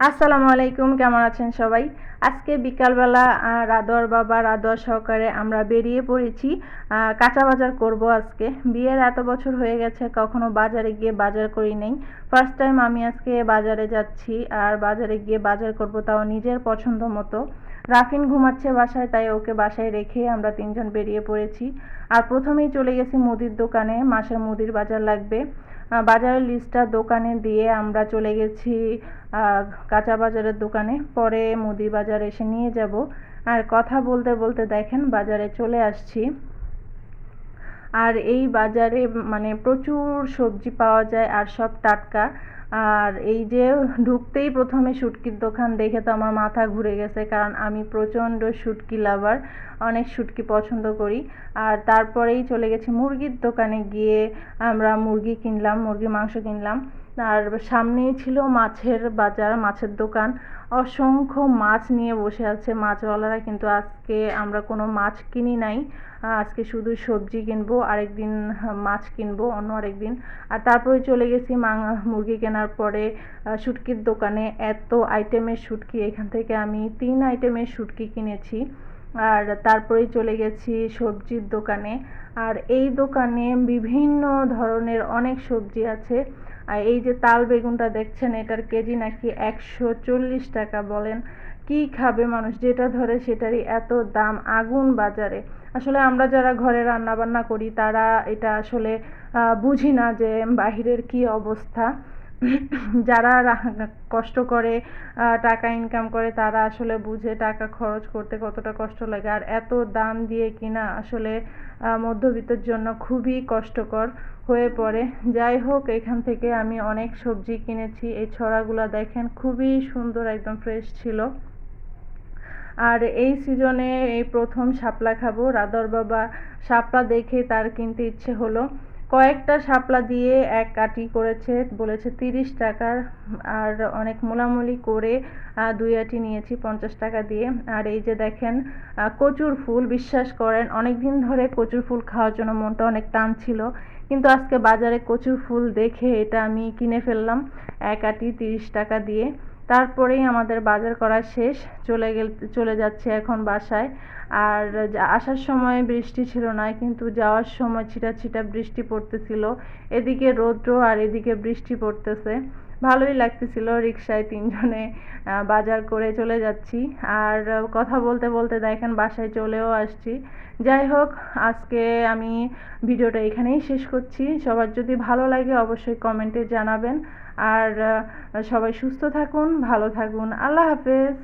আসসালামু আলাইকুম, কেমন আছেন সবাই? আজকে বিকালবেলা রাদোয়ার বাবা রাদোয়া সহকারে আমরা বেরিয়ে পড়েছি। কাঁচা বাজার করব আজকে। বিয়ের এত বছর হয়ে গেছে, কখনো বাজারে গিয়ে বাজার করি নাই। ফার্স্ট টাইম আমি আজকে বাজারে যাচ্ছি, আর বাজারে গিয়ে বাজার করব, তাও নিজের পছন্দ মতো। রাফিন ঘুমাচ্ছে বাসায়, তাই ওকে বাসায় রেখে আমরা তিনজন বেরিয়ে পড়েছি। আর প্রথমেই চলে গেছি মুদির দোকানে, মাসের মুদির বাজার লাগবে। বাজারের লিস্টটা দোকানে দিয়ে আমরা চলে গেছি কাঁচা বাজারের দোকানে। পরে মুদি বাজার এসে নিয়ে যাব। আর কথা বলতে বলতে দেখেন বাজারে চলে আসছি। আর এই বাজারে মানে প্রচুর সবজি পাওয়া যায়, আর সব টাটকা। আর এই যে ঢুকতেই প্রথমে শুটকির দোকান দেখে তো আমার মাথা ঘুরে গেছে, কারণ আমি প্রচণ্ড শুটকি লাভার, অনেক শুটকি পছন্দ করি। আর তারপরেই চলে গেছি মুরগির দোকানে, গিয়ে আমরা মুরগি কিনলাম, মুরগির মাংস কিনলাম। আর সামনেই ছিল মাছের বাজার, মাছের দোকান। অসংখ্য মাছ নিয়ে বসে আছে মাছওয়ালারা, কিন্তু আজকে আমরা কোনো মাছ কিনি নাই। আজকে শুধু সবজি কিনবো, আরেকদিন মাছ কিনবো অন্য আরেকদিন। আর তারপরে চলে গেছি মুরগি কেনার পরে শুটকির দোকানে। এত আইটেমের শুটকি, এখান থেকে আমি 3 আইটেমের শুটকি কিনেছি। আর তারপরেই চলে গেছি সবজির দোকানে। আর এই দোকানে বিভিন্ন ধরনের অনেক সবজি আছে। আর এই যে তাল বেগুনটা দেখছেন, এটার কেজি নাকি 140 টাকা। বলেন কি খাবে মানুষ? যেটা ধরে সেটারই এত দাম, আগুন বাজারে। আসলে আমরা যারা ঘরে রান্না বান্না করি তারা এটা আসলে বুঝি না যে বাহিরের কি অবস্থা। যারা কষ্ট করে টাকা ইনকাম করে তারা আসলে বুঝে টাকা খরচ করতে কতটা কষ্ট লাগে। আর এত দাম দিয়ে কিনা আসলে মধ্যবিত্তের জন্য খুবই কষ্টকর হয়ে পড়ে। যাই হোক, এখান থেকে আমি অনেক সবজি কিনেছি। এই ছড়াগুলো দেখেন, খুবই সুন্দর, একদম ফ্রেশ ছিল। আর এই সিজনে এই প্রথম শাপলা খাবো। রাদর বাবা শাপলা দেখে তার কিনতে ইচ্ছে হলো। কয়েকটা শাপলা দিয়ে এক কাটি করেছে, বলেছে 30 টাকার। আর অনেক মোলামুলি করে 2 আটি নিয়েছি 50 টাকা দিয়ে। আর এই যে দেখেন কচুর ফুল, বিশ্বাস করেন অনেক দিন ধরে কচুর ফুল খাওয়ার জন্য মনটা অনেক টান ছিল, কিন্তু আজকে বাজারে কচুর ফুল দেখে এটা আমি কিনে ফেললাম এক আটি 30 টাকা দিয়ে। তারপরেই আমাদের বাজার করা শেষ। চলে যাচ্ছে এখন বাসায়। আর আসার সময় বৃষ্টি ছিল না, কিন্তু যাওয়ার সময় ছিটা ছিটা বৃষ্টি পড়তেছিল। এদিকে রৌদ্র আর এদিকে বৃষ্টি পড়তেছে। ভালোই লাগতেছিল, রিক্সায় তিনজনে বাজার করে চলে যাচ্ছি। আর কথা বলতে বলতে দেখেন বাসায় চলেও আসছি। যাই হোক, আজকে আমি ভিডিওটা এখানেই শেষ করছি। সবার যদি ভালো লাগে অবশ্যই কমেন্টে জানাবেন। আর সবাই সুস্থ থাকুন, ভালো থাকুন। আল্লাহ হাফেজ।